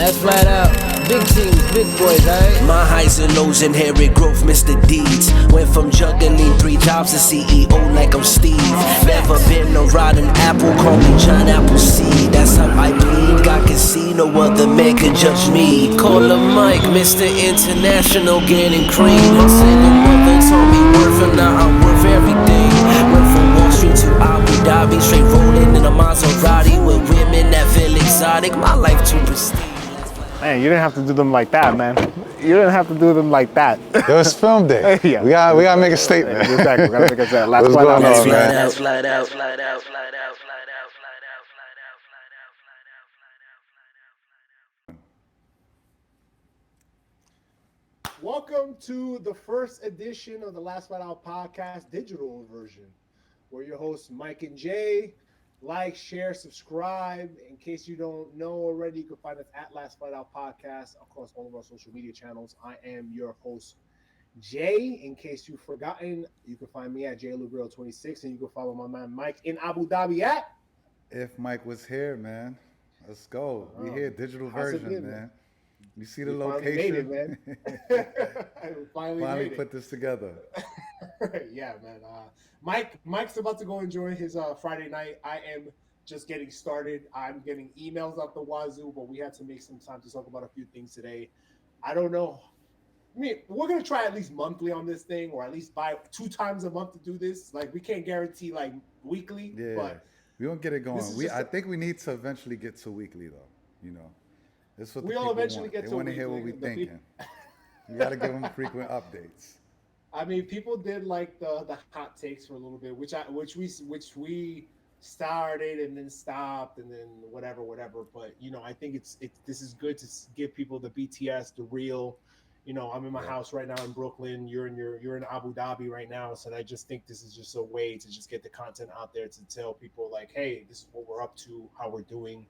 That's flat out. Big teams, big boys, alright? My highs and lows, inherit growth, Mr. Deeds. Went from juggling 3 jobs to CEO like I'm Steve. Never been a rotten apple, call me John Appleseed. That's how I bleed. God can see, no other man can judge me. Call him Mike, Mr. International, getting cream. My single mother taught me worth, and now I'm worth everything. Went from Wall Street to Abu Dhabi, straight rolling in a Maserati with women that feel exotic. My life too pristine. Man, you didn't have to do them like that, man. You didn't have to do them like that. It was film day. Yeah. We gotta make a statement. Exactly. We gotta make a statement. Last What's flight going out, on, man? That's flat out, flat out, flat out, flat out, flat out, flat out, flat out, flat out, flat out, flat out. Welcome to the first edition of the Last Flight Out podcast, digital version. We're your hosts, Mike and Jay. Like, share, subscribe. In case you don't know already, you can find us at Last Flight Out Podcast across all of our social media channels. I am your host, Jay. In case you've forgotten, you can find me at JLubriel26, and you can follow my man Mike in Abu Dhabi at. If Mike was here, man, let's go. We here, digital How's it version, been, man. You see the We location. finally made it, man. Finally made it. put this together. Yeah, man. Mike's about to go enjoy his Friday night. I am just getting started. I'm getting emails out the wazoo, but we had to make some time to talk about a few things today. I don't know. I mean, we're gonna try at least monthly on this thing, or at least buy 2 times a month to do this. Like, we can't guarantee like weekly, Yeah, but we won't get it going. I just think we need to eventually get to weekly, though. You know, this is what the We'll people eventually want. get They to want to hear what weekly. we're The thinking. You got to give them frequent updates. I mean, people did like the hot takes for a little bit, which we started and then stopped and then whatever. But I think this is good to give people the BTS, the real. I'm in my house right now in Brooklyn. You're in Abu Dhabi right now, so I just think this is just a way to just get the content out there to tell people like, hey, this is what we're up to, how we're doing.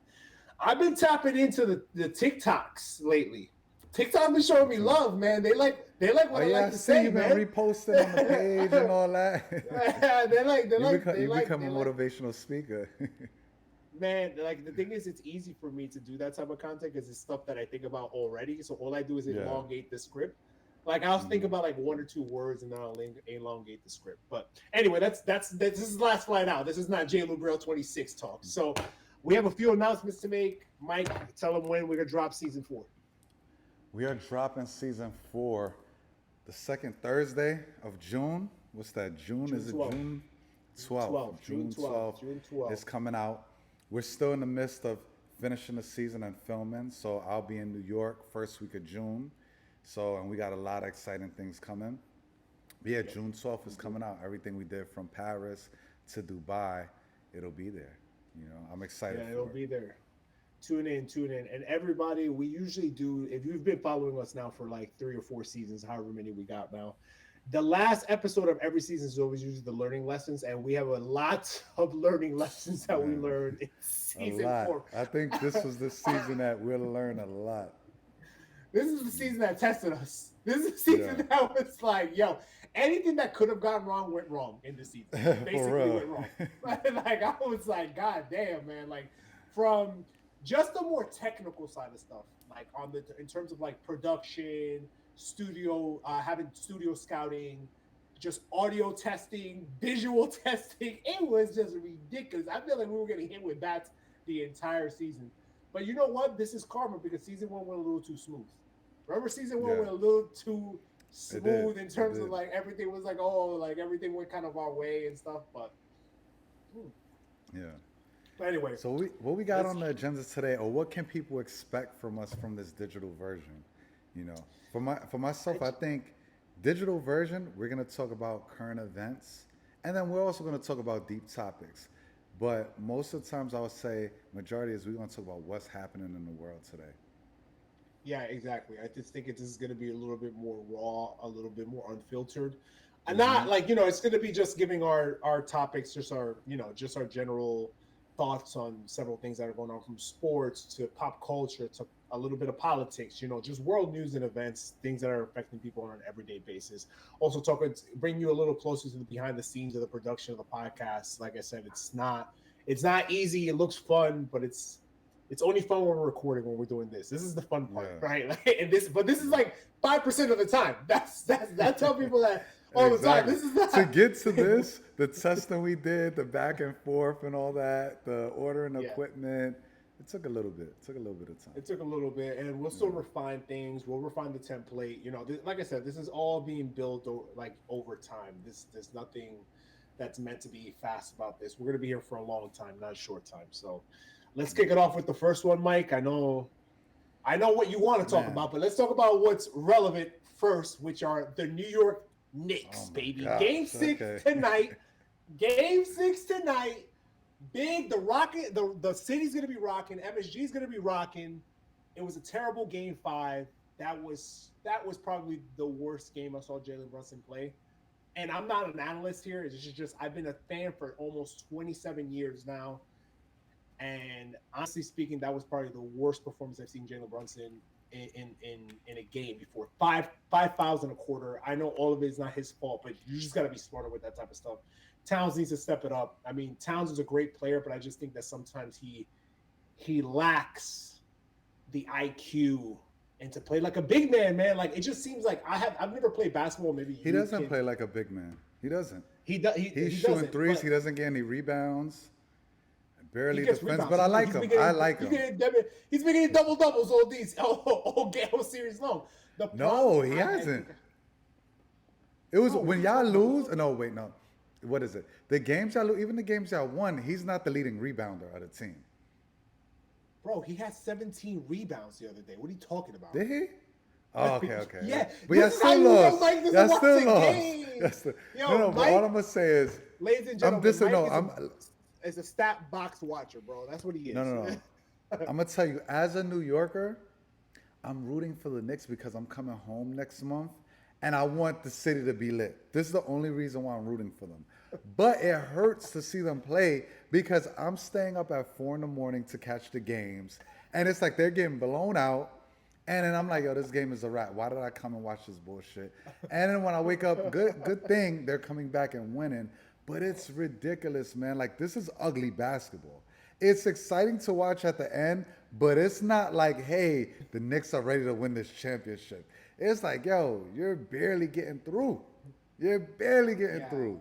I've been tapping into the TikToks lately. TikTok been showing me love, man. They like what I like to say, you've been man. reposting on the page and all that. they become a motivational speaker. Man, like, the thing is, it's easy for me to do that type of content because it's stuff that I think about already. So all I do is elongate the script. Like, I'll think about like 1 or 2 words and then I'll elongate the script. But anyway, this is Last Flight Out. This is not JLubriel26 talk. So we have a few announcements to make. Mike, tell them when we're gonna drop season 4. We are dropping season 4 the second Thursday of June. What's that? June is it 12th. June 12th? June 12th. It's coming out. We're still in the midst of finishing the season and filming. So I'll be in New York first week of June. And we got a lot of exciting things coming. But yeah, June 12th is coming out. Everything we did from Paris to Dubai, it'll be there. I'm excited for it. It'll be there. Tune in. And everybody, we usually do, if you've been following us now for like 3 or 4 seasons, however many we got now, the last episode of every season is always usually the learning lessons. And we have a lot of learning lessons that we learned in season 4. I think this was the season that we'll learn a lot. This is the season that tested us. This is the season that was like, yo, anything that could have gone wrong went wrong in this season. Basically went wrong. Like, I was like, God damn, man. Like, from just the more technical side of stuff, like in terms of like production, studio, having studio scouting, just audio testing, visual testing, it was just ridiculous. I feel like we were getting hit with that the entire season. But you know what? This is karma because season 1 went a little too smooth. Remember, season 1 went a little too smooth in terms of like everything was like, like everything went kind of our way and stuff. But But anyway, so what we got on the agenda today, or what can people expect from us from this digital version? For myself, I think digital version, we're gonna talk about current events, and then we're also gonna talk about deep topics. But most of the times, I would say majority is we're gonna talk about what's happening in the world today. Yeah, exactly. I just think this is gonna be a little bit more raw, a little bit more unfiltered. And not like, it's going to be just giving our topics, just our general thoughts on several things that are going on, from sports to pop culture to a little bit of politics, just world news and events, things that are affecting people on an everyday basis. Also bring you a little closer to the behind the scenes of the production of the podcast. Like I said, it's not easy. It looks fun, but it's It's only fun when we're recording when we're doing this. This is the fun part, Yeah. right? Like, and this is like 5% of the time. I tell people that all the time. This is not to get to this, the testing we did, the back and forth and all that, the ordering equipment. It took a little bit. It took a little bit of time. It took a little bit, and we'll still refine things. We'll refine the template. You know, like I said, this is all being built over time. There's nothing that's meant to be fast about this. We're gonna be here for a long time, not a short time. So, let's kick it off with the first one, Mike. I know what you want to talk about, but let's talk about what's relevant first, which are the New York Knicks, baby. Gosh, Game 6 tonight. Game 6 tonight. Big, the city's gonna be rocking. MSG's gonna be rocking. It was a terrible game 5. That was probably the worst game I saw Jalen Brunson play. And I'm not an analyst here. It's just I've been a fan for almost 27 years now. And honestly speaking, that was probably the worst performance I've seen Jalen Brunson in a game before. Five fouls in a quarter. I know all of it is not his fault, but you just got to be smarter with that type of stuff. Towns needs to step it up. I mean, Towns is a great player, but I just think that sometimes he lacks the IQ and to play like a big man. Like, it just seems like I've never played basketball. Maybe he doesn't play like a big man. He doesn't. He's shooting doesn't, threes. He doesn't get any rebounds. Barely defends, but I like him. I like him. He's been getting double doubles all series long. No, he hasn't. It was when y'all lose. No, wait, no. What is it? The games y'all lose, even the games y'all won, he's not the leading rebounder of the team. Bro, he had 17 rebounds the other day. What are you talking about? Did he? Oh, okay. Yeah, but y'all still lost. Y'all still lost. No, but all I'm gonna say is, ladies and gentlemen, is a stat box watcher, bro. That's what he is. No. I'm gonna tell you, as a New Yorker, I'm rooting for the Knicks because I'm coming home next month, and I want the city to be lit. This is the only reason why I'm rooting for them. But it hurts to see them play because I'm staying up at 4 a.m. to catch the games, and it's like they're getting blown out. And then I'm like, yo, this game is a wrap. Why did I come and watch this bullshit? And then when I wake up, good thing they're coming back and winning. But it's ridiculous, man. Like, this is ugly basketball. It's exciting to watch at the end, but it's not like, hey, the Knicks are ready to win this championship. It's like, yo, you're barely getting through. You're barely getting through.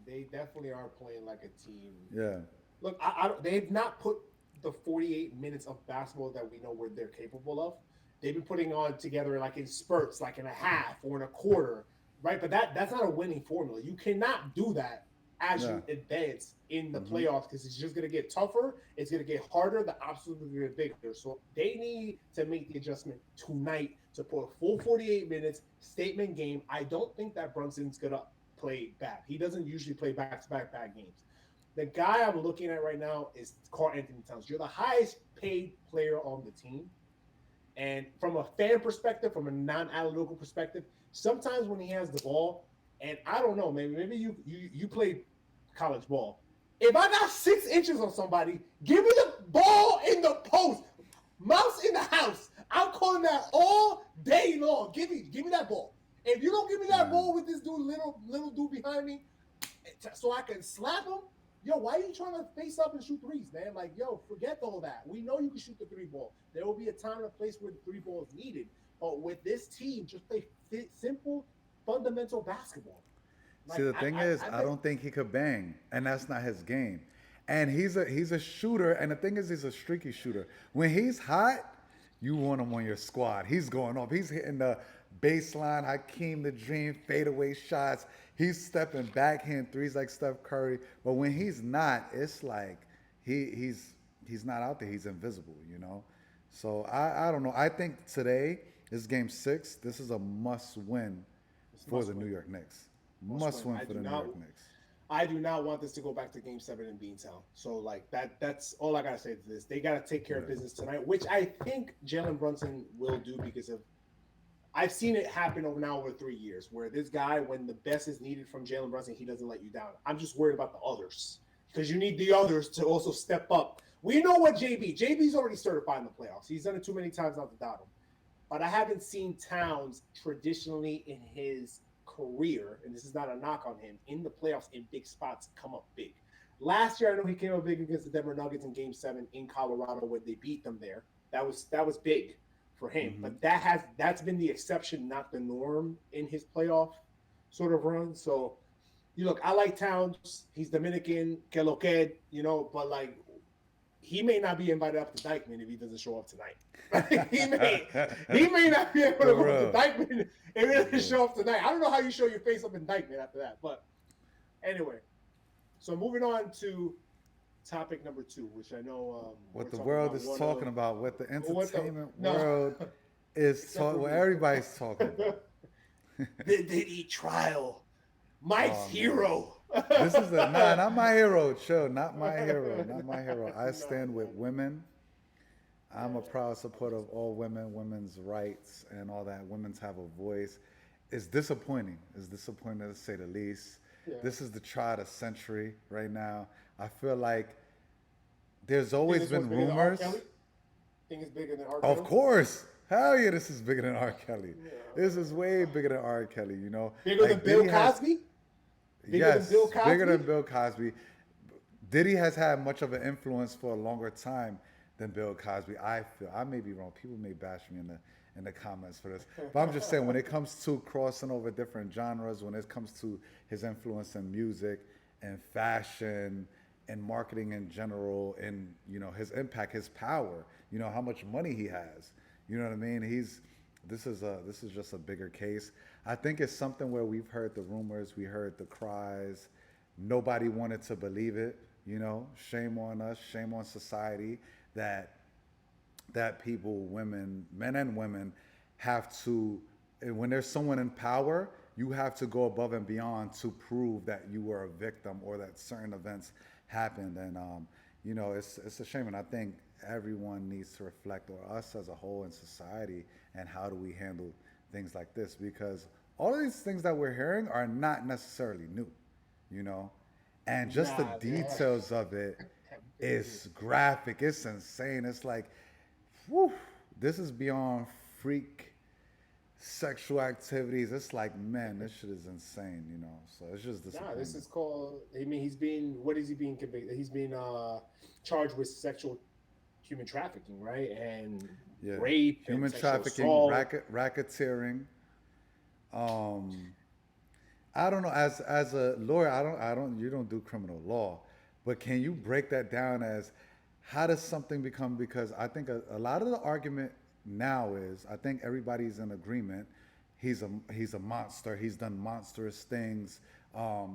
They definitely are playing like a team. Yeah. Look, they've not put the 48 minutes of basketball that we know what they're capable of. They've been putting on together like in spurts, like in a half or in a quarter, right? But that's not a winning formula. You cannot do that as you advance in the playoffs because it's just going to get tougher. It's going to get harder. The obstacles are going to get bigger. So they need to make the adjustment tonight to put a full 48 minutes statement game. I don't think that Brunson's going to play bad. He doesn't usually play back-to-back bad games. The guy I'm looking at right now is Karl Anthony Towns. You're the highest paid player on the team. And from a fan perspective, from a non-analytical perspective, sometimes when he has the ball, and I don't know, maybe you played college ball. If I got 6 inches on somebody, give me the ball in the post. Mouse in the house. I'm calling that all day long. Give me that ball. If you don't give me that ball with this dude, little dude behind me, so I can slap him, yo, why are you trying to face up and shoot threes, man? Like, yo, forget all that. We know you can shoot the 3 ball. There will be a time and a place where the 3 ball is needed. But with this team, just play simple, fundamental basketball. Like, see, the thing is, I don't think he could bang, and that's not his game. And he's a shooter, and the thing is, he's a streaky shooter. When he's hot, you want him on your squad. He's going off. He's hitting the baseline, Hakeem the Dream, fadeaway shots. He's stepping backhand threes like Steph Curry. But when he's not, it's like he's not out there. He's invisible, you know? So I don't know. I think today is game 6. This is a must-win for the New York Knicks. Must-win for the New York Knicks. I do not want this to go back to game 7 in Beantown. So, like, that's all I got to say to this. They got to take care of business tonight, which I think Jalen Brunson will do because of I've seen it happen over 3 years where this guy, when the best is needed from Jalen Brunson, he doesn't let you down. I'm just worried about the others because you need the others to also step up. We know what JB's already certified in the playoffs. He's done it too many times not to doubt him. But I haven't seen Towns traditionally in his career, and this is not a knock on him, in the playoffs in big spots come up big. Last year, I know he came up big against the Denver Nuggets in Game 7 in Colorado when they beat them there. That was big for him. Mm-hmm. But that's been the exception, not the norm in his playoff sort of run. So you look, I like Towns. He's Dominican, que lo que, but like he may not be invited up to Dykeman if he doesn't show up tonight. he may not be able to go up to Dykeman if he doesn't show up tonight. I don't know how you show your face up in Dykeman after that, but anyway. So moving on to topic number 2, which I know what the world is talking about, what the entertainment world is talking, what everybody's talking about. The Diddy trial, Mike's hero. This is not my hero. Chill, not my hero, not my hero. I stand with women. I'm a proud supporter of all women, women's rights, and all that. Women's have a voice. It's disappointing. It's disappointing to say the least. Yeah. This is the trial of the century right now. I feel like there's always been rumors. Think it's bigger than R. Kelly? Of course. Hell yeah, this is bigger than R. Kelly. Yeah. This is way bigger than R. Kelly, Bigger than Bill Cosby? Bigger than Bill Cosby. Diddy has had much of an influence for a longer time than Bill Cosby. I feel. I may be wrong. People may bash me in the comments for this. But I'm just saying, when it comes to crossing over different genres, when it comes to his influence in music and fashion and marketing in general, and his impact, his power, how much money he has. You know what I mean? This is just a bigger case. I think it's something where we've heard the rumors, we heard the cries. Nobody wanted to believe it. Shame on us, shame on society that people, women, men and women, have to, when there's someone in power, you have to go above and beyond to prove that you were a victim or that certain events happened. And it's a shame. And I think everyone needs to reflect, or us as a whole in society, and how do we handle things like this, because all of these things that we're hearing are not necessarily new, and just the details of it is graphic. It's insane. It's like, whew, this is beyond freak sexual activities. It's like, man, this shit is insane, so it's just disappointing. This is called, what is he being convicted? He's being charged with sexual human trafficking, right? And rape, human and trafficking, racketeering. I don't know. As a lawyer, you don't do criminal law, but can you break that down as how does something become? Because I think a lot of the argument now is, I think everybody's in agreement. He's a monster. He's done monstrous things.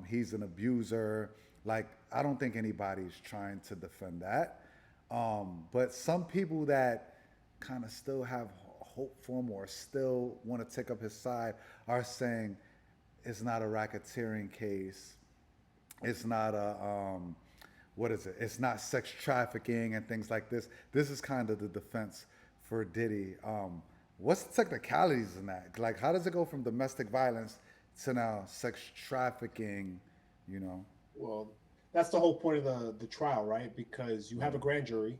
He's an abuser. Like, I don't think anybody's trying to defend that. But some people that kind of still have hope for him or still want to take up his side are saying it's not a racketeering case. It's not it's not sex trafficking and things like this. This is kind of the defense for Diddy. What's the technicalities in that? Like, how does it go from domestic violence to now sex trafficking, Well, that's the whole point of the trial, right? Because you have a grand jury.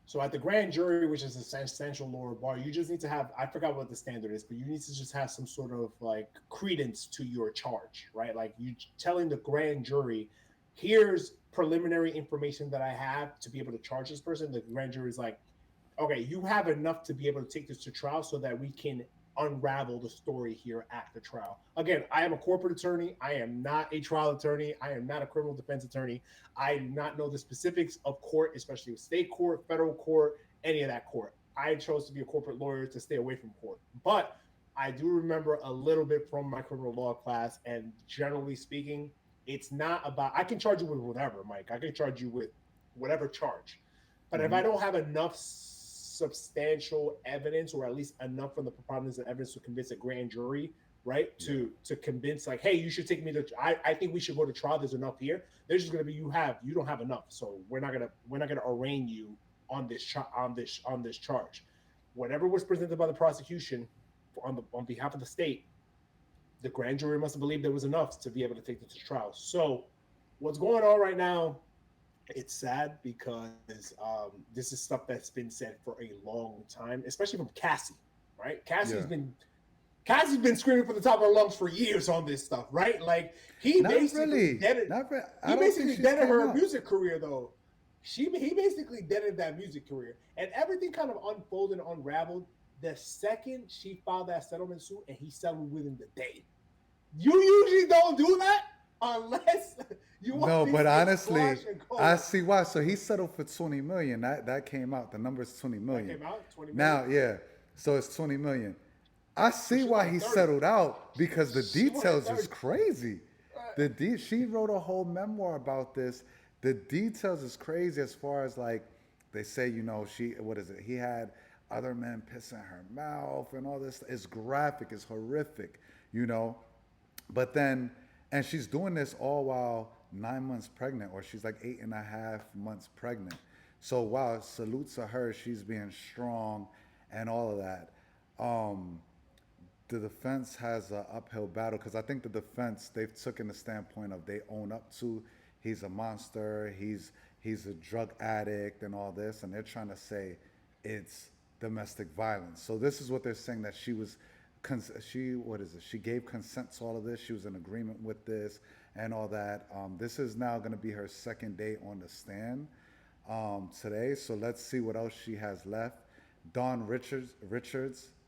So at the grand jury, which is a essential lower bar, you just need to have, I forgot what the standard is, but you need to just have some sort of like credence to your charge, right? Like you telling the grand jury, here's preliminary information that I have to be able to charge this person. The grand jury is like, okay, you have enough to be able to take this to trial so that we can unravel the story here at the trial. Again, I am a corporate attorney. I am not a trial attorney. I am not a criminal defense attorney. I do not know the specifics of court, especially state court, federal court, any of that court. I chose to be a corporate lawyer to stay away from court. But I do remember a little bit from my criminal law class, and generally speaking, it's not about, I can charge you with whatever, Mike. I can charge you with whatever charge. But if I don't have enough substantial evidence, or at least enough from the preponderance of evidence to convince a grand jury, right? To convince, like, hey, you should take me to, I think we should go to trial. There's enough here. There's just gonna be, you don't have enough. So we're not gonna arraign you on this charge. Whatever was presented by the prosecution on behalf of the state, the grand jury must have believed there was enough to be able to take this to trial. So what's going on right now, it's sad because this is stuff that's been said for a long time, especially from Cassie, right? Cassie's been Cassie's been screaming from the top of her lungs for years on this stuff, right? Like he Not basically really. deaded. Not really. He basically deaded her out. music career, though. He basically deaded that music career, and everything kind of unfolded and unraveled the second she filed that settlement suit, and he settled within the day. You usually don't do that unless you want. No, these but things honestly, squashed and cold. I see why. So he settled for 20 million. That came out. The number is 20 million. That came out 20 Now, million. yeah. So it's 20 million. I see She why wanted he 30. settled out because the She wanted details 30. is crazy. She wrote a whole memoir about this. The details is crazy as far as like they say, you know, what is it? He had other men pissing in her mouth and all this. It's graphic, it's horrific, you know. But then, and she's doing this all while 9 months pregnant, or she's like 8.5 months pregnant. So wow, salute to her. She's being strong and all of that. The defense has an uphill battle because I think the defense, they've taken the standpoint of they own up to he's a monster, he's a drug addict and all this, and they're trying to say it's domestic violence. So this is what they're saying, that she was she gave consent to all of this, she was in agreement with this and all that. This is now going to be her second day on the stand today, so let's see what else she has left. Dawn Richards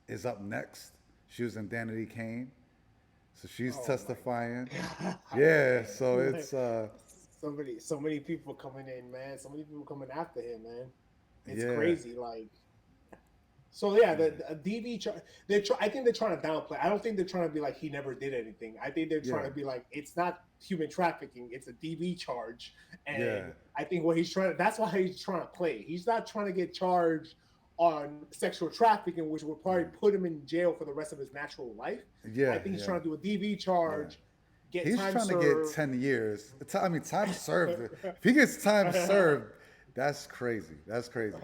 is up next. She was in Danity Kane, so she's testifying. Yeah, so it's so many people coming in, man. So many people coming after him, man. It's Yeah. crazy. Like, so yeah, the DV. I think they're trying to downplay. I don't think they're trying to be like he never did anything. I think they're trying Yeah. to be like it's not human trafficking. It's a DV charge, and Yeah. I think what he's trying. That's why he's trying to play. He's not trying to get charged on sexual trafficking, which would probably put him in jail for the rest of his natural life. Yeah, I think he's yeah. trying to do a DV charge. Get He's time trying served. to get 10 years. I mean, time served. If he gets time served, that's crazy. That's crazy.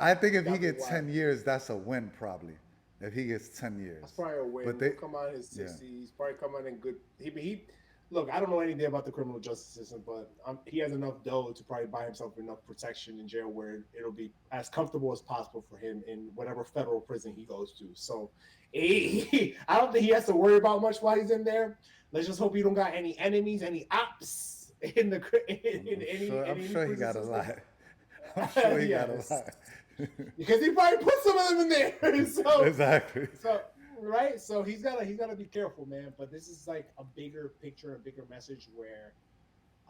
I think if he That'd be gets wild. 10 years, that's a win probably. If he gets 10 years. That's probably a win. But He'll come out in his 60s. He's probably come out in good. He look. I don't know anything about the criminal justice system, but he has enough dough to probably buy himself enough protection in jail where it'll be as comfortable as possible for him in whatever federal prison he goes to. So, I don't think he has to worry about much while he's in there. Let's just hope he don't got any enemies, any ops in the I'm sure he got a lot. I'm sure he got a Yes. lot. because he probably put some of them in there. So Exactly. So right, so he's gotta be careful, man. But this is like a bigger picture, a bigger message where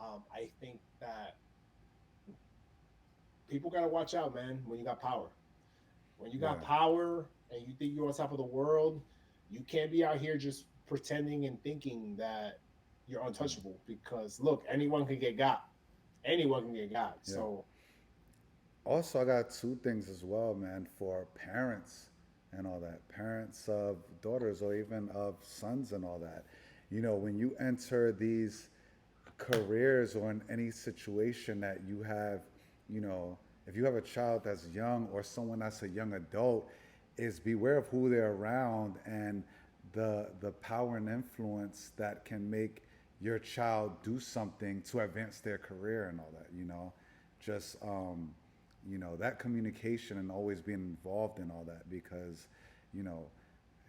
I think that people gotta watch out, man. When you got power, when you got Yeah. power, and you think you're on top of the world, you can't be out here just pretending and thinking that you're untouchable. Because look, anyone can get got. Anyone can get got. Yeah. So Also, I got two things as well, man, for parents and all that. Parents of daughters or even of sons and all that. You know, when you enter these careers or in any situation that you have, you know, if you have a child that's young or someone that's a young adult, is beware of who they're around and the power and influence that can make your child do something to advance their career and all that, you know. Just you know, that communication and always being involved in all that, because, you know,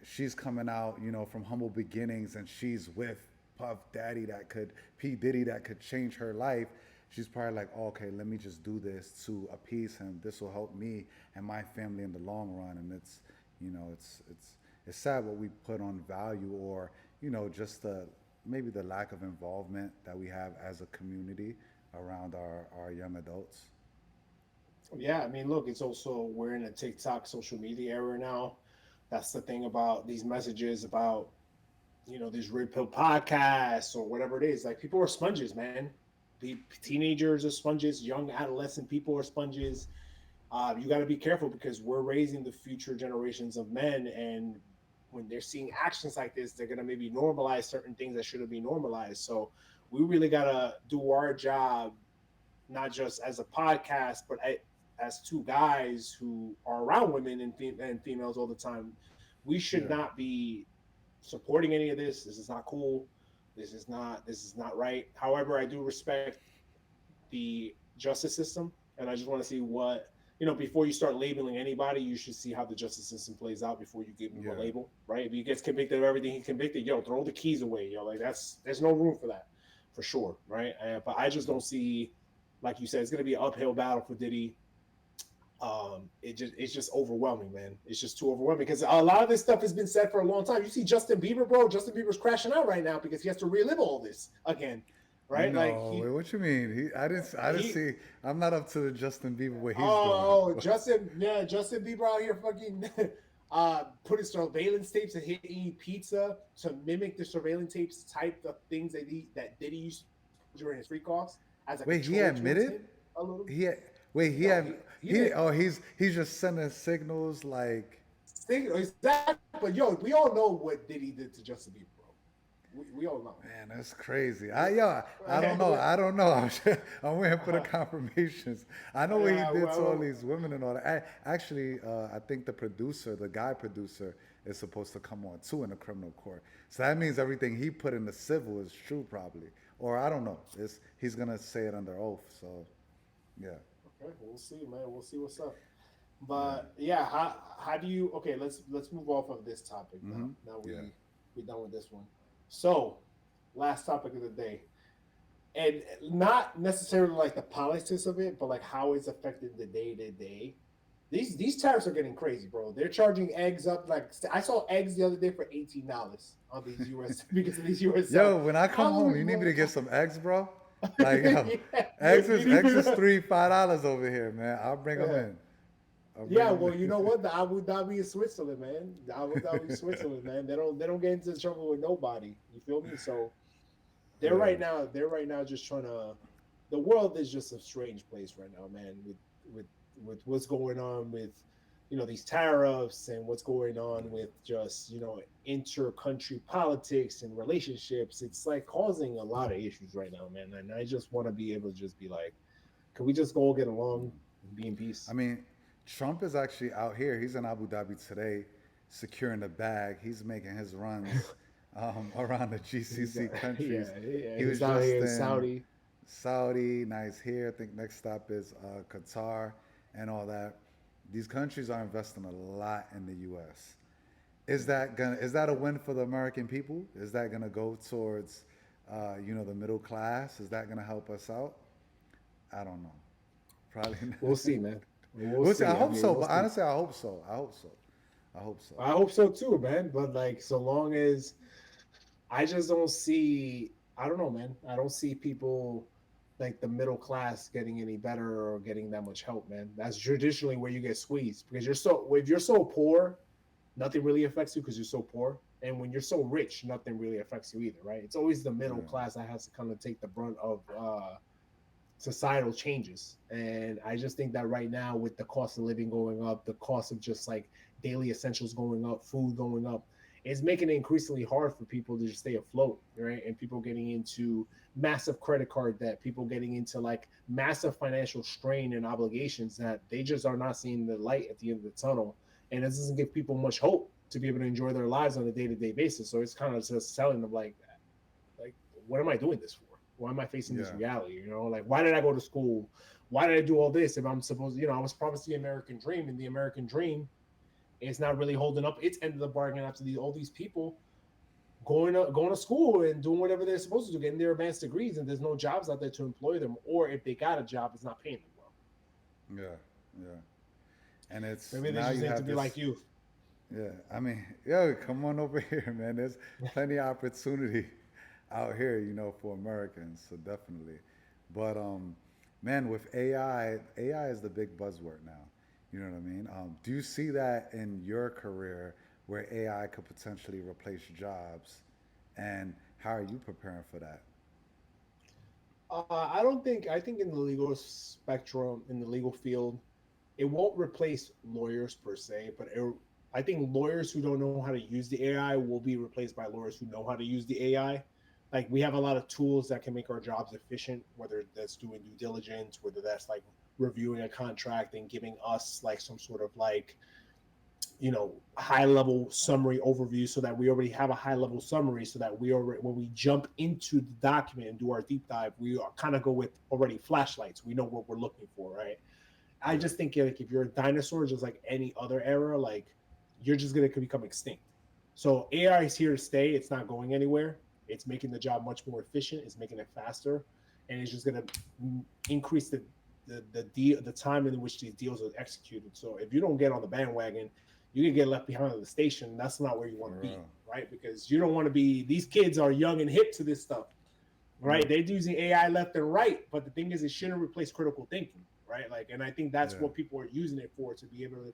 she's coming out, you know, from humble beginnings and she's with Puff Daddy P. Diddy that could change her life. She's probably like, oh, okay, let me just do this to appease him. This will help me and my family in the long run. And it's, you know, it's sad what we put on value, or, you know, just maybe the lack of involvement that we have as a community around our young adults. yeah, I mean, look, it's also we're in a TikTok social media era now. That's the thing about these messages about, you know, these red pill podcasts or whatever it is. Like, people are sponges, man. The teenagers are sponges. Young adolescent people are sponges. You got to be careful because we're raising the future generations of men, and when they're seeing actions like this, they're gonna maybe normalize certain things that shouldn't be normalized. So we really gotta do our job, not just as a podcast, but as two guys who are around women and females all the time. We should Yeah. not be supporting any of this. This is not cool. This is not right. However, I do respect the justice system, and I just want to see what before you start labeling anybody, you should see how the justice system plays out before you give him a label, right? If he gets convicted of everything he convicted, throw the keys away, like there's no room for that, for sure, right? But I just don't see, like you said, it's going to be an uphill battle for Diddy. It's just overwhelming, man. It's just too overwhelming because a lot of this stuff has been said for a long time. You see Justin Bieber, bro. Justin Bieber's crashing out right now because he has to relive all this again, right? No, wait, what you mean? I didn't see. I'm not up to the Justin Bieber what he's doing. Oh, Justin Bieber out here fucking putting surveillance tapes and eating pizza to mimic the surveillance tapes type of things that Diddy used during his freak offs. Wait, he admitted? He's just sending signals like. Exactly, but we all know what Diddy did to Justin Bieber, bro. We all know. Man, that's crazy. I don't know. I'm waiting for the confirmations. I know what he did to all these women and all that. I think the guy producer, is supposed to come on too in the criminal court. So that means everything he put in the civil is true, probably. Or I don't know. He's gonna say it under oath. So, yeah. Okay, we'll see, man. We'll see what's up. But how do you? Okay, let's move off of this topic now. Mm-hmm. Now we're done with this one. So, last topic of the day, and not necessarily like the politics of it, but like how it's affected the day to day. These tariffs are getting crazy, bro. They're charging eggs up. Like I saw eggs the other day for $18 on these US because of these US. Yo, when I come home, you need me to get some eggs, bro. Like eggs is $3-5 over here, man. I'll bring them in. Well, you know what? The Abu Dhabi is Switzerland, man. The Abu Dhabi is Switzerland, man. They don't get into trouble with nobody. You feel me? So they're right now just trying to. The world is just a strange place right now, man. With what's going on with these tariffs and what's going on with just inter-country politics and relationships. It's like causing a lot of issues right now, man. And I just want to be able to just be like, can we just go all get along and be in peace? I mean, Trump is actually out here. He's in Abu Dhabi today, securing the bag. He's making his runs around the GCC countries. He was out here in Saudi, nice here. I think next stop is Qatar and all that. These countries are investing a lot in the U.S. Is that a win for the American people? Is that gonna go towards the middle class? Is that gonna help us out? I don't know. Probably not. We'll see, man. We'll see. I hope so, but honestly, I hope so. I hope so too, man. But like, so long as I just don't see, I don't know, man. I don't see people like the middle class getting any better or getting that much help, man. That's traditionally where you get squeezed because if you're so poor, nothing really affects you because you're so poor. And when you're so rich, nothing really affects you either, right? It's always the middle class that has to kind of take the brunt of societal changes. And I just think that right now with the cost of living going up, the cost of just like daily essentials going up, food going up, it's making it increasingly hard for people to just stay afloat, right? And people getting into massive credit card debt, people getting into like massive financial strain and obligations that they just are not seeing the light at the end of the tunnel. And this doesn't give people much hope to be able to enjoy their lives on a day-to-day basis. So it's kind of just telling them like, what am I doing this for? Why am I facing this reality? Like, why did I go to school? Why did I do all this if I'm supposed to, I was promised the American dream, and the American dream is not really holding up its end of the bargain after all these people going to school and doing whatever they're supposed to do, getting their advanced degrees, and there's no jobs out there to employ them, or if they got a job, it's not paying them well. Yeah. And it's maybe they just need to be like you. Yeah, I mean, come on over here, man. There's plenty of opportunity out here, for Americans, so definitely. But man, with AI is the big buzzword now. You know what I mean? Do you see that in your career where AI could potentially replace jobs, and how are you preparing for that? I think in the legal spectrum, in the legal field, it won't replace lawyers per se, but I think lawyers who don't know how to use the AI will be replaced by lawyers who know how to use the AI. Like, we have a lot of tools that can make our jobs efficient, whether that's doing due diligence, whether that's like reviewing a contract and giving us like some sort of like, high level summary overview, so that we already have a high level summary, so that when we jump into the document and do our deep dive, we kind of go with already flashlights. We know what we're looking for, right? I just think like if you're a dinosaur, just like any other era, like you're just gonna become extinct. So AI is here to stay. It's not going anywhere. It's making the job much more efficient. It's making it faster, and it's just gonna increase the time in which these deals are executed. So if you don't get on the bandwagon, you can get left behind on the station. That's not where you want to be, right? Because you don't want to be. These kids are young and hip to this stuff, right? They're using AI left and right, but the thing is, it shouldn't replace critical thinking, right? Like, and I think that's what people are using it for, to be able to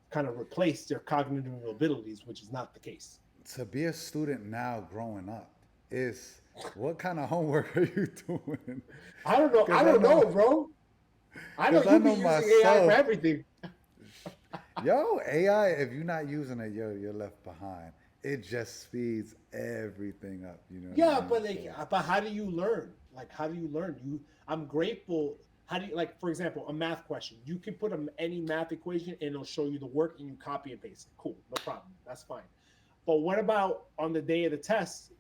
kind of replace their cognitive abilities, which is not the case. To be a student now growing up is, what kind of homework are you doing? I don't know. I don't know, bro. I know you be using AI for everything. Yo, AI, if you're not using it, you're left behind. It just speeds everything up, you know. Yeah, but like, but how do you learn? Like, how do you learn? I'm grateful. How do you, like, for example, a math question? You can put any math equation and it'll show you the work, and you copy and paste it. Cool, no problem. That's fine. But what about on the day of the test,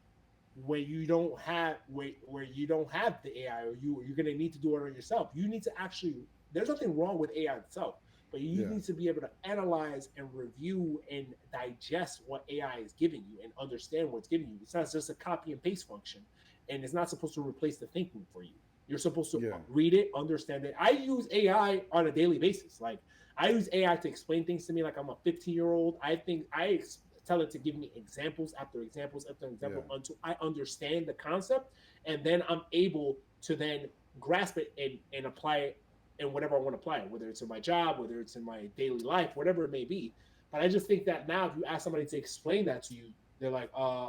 where you don't have where you don't have the AI, or you're gonna need to do it on yourself? You need to actually. There's nothing wrong with AI itself, but you need to be able to analyze and review and digest what AI is giving you and understand what it's giving you. It's not just a copy and paste function, and it's not supposed to replace the thinking for you. You're supposed to read it, understand it. I use AI on a daily basis. Like, I use AI to explain things to me like I'm a 15-year-old. I think I tell it to give me examples after examples after example until I understand the concept, and then I'm able to then grasp it and apply it in whatever I want to apply it, whether it's in my job, whether it's in my daily life, whatever it may be. But I just think that now, if you ask somebody to explain that to you, they're like,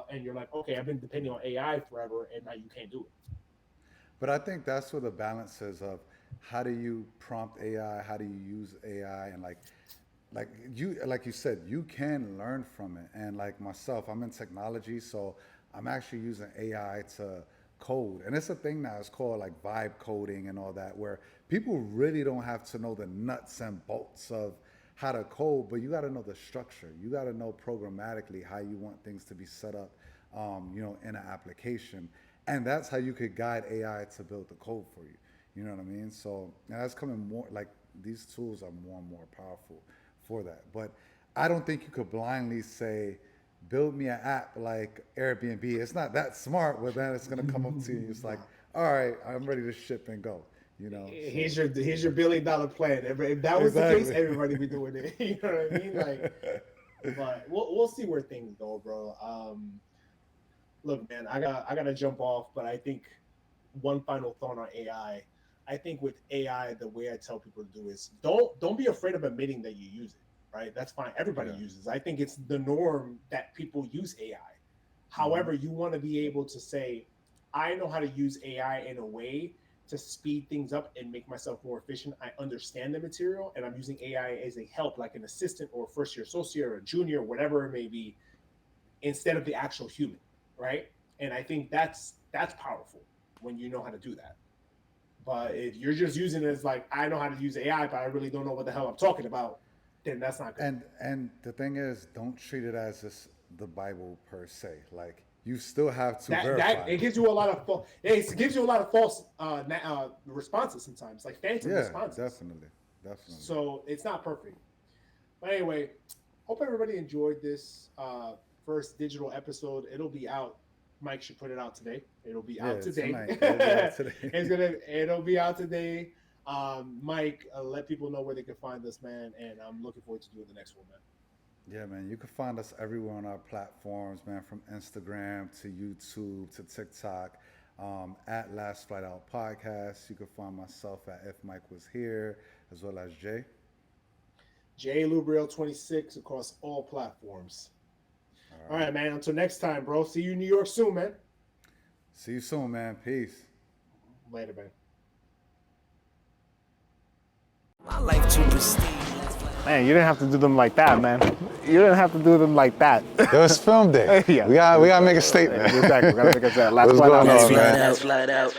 and you're like, okay, I've been depending on AI forever, and now you can't do it. But I think that's where the balance is of how do you prompt AI, how do you use AI, and like you said, you can learn from it. And like myself, I'm in technology, so I'm actually using AI to code. And it's a thing now, it's called like vibe coding and all that, where people really don't have to know the nuts and bolts of how to code, but you got to know the structure. You got to know programmatically how you want things to be set up, in an application. And that's how you could guide AI to build the code for you. You know what I mean? So now that's coming more, like, these tools are more and more powerful for that. But I don't think you could blindly say, build me an app like Airbnb. It's not that smart, but then it's going to come up to you. It's like, all right, I'm ready to ship and go. You know, here's your $1 billion plan. If that was the case, everybody be doing it. You know what I mean? Like, but we'll see where things go, bro. Look, man, I gotta jump off, but I think one final thought on AI. I think with AI, the way I tell people to do is don't be afraid of admitting that you use it. Right? That's fine. Everybody uses. I think it's the norm that people use AI. However, you want to be able to say, I know how to use AI in a way to speed things up and make myself more efficient. I understand the material, and I'm using AI as a help, like an assistant or a first-year associate or a junior, whatever it may be, instead of the actual human. Right? And I think that's powerful when you know how to do that. But if you're just using it as like, I know how to use AI, but I really don't know what the hell I'm talking about, then that's not good. And the thing is, don't treat it as the Bible per se. Like, you still have to verify. It gives you a lot of false responses sometimes, like phantom responses. Definitely. So it's not perfect. But anyway, hope everybody enjoyed this first digital episode. It'll be out. Mike should put it out today. It'll be out today. It'll be out today. Mike, let people know where they can find us, man. And I'm looking forward to doing the next one, man. Yeah, man. You can find us everywhere on our platforms, man, from Instagram to YouTube to TikTok, at Last Flight Out Podcast. You can find myself at If Mike Was Here, as well as Jay. Jay Lubriel 26 across all platforms. All right, man. Until next time, bro. See you in New York soon, man. See you soon, man. Peace. Later, man. My life too pristine. Man, you didn't have to do them like that, man. You didn't have to do them like that. It was film day. Yeah. We gotta make a statement. Exactly. We gotta make a statement. Last What's one going out. on, man? Flat out.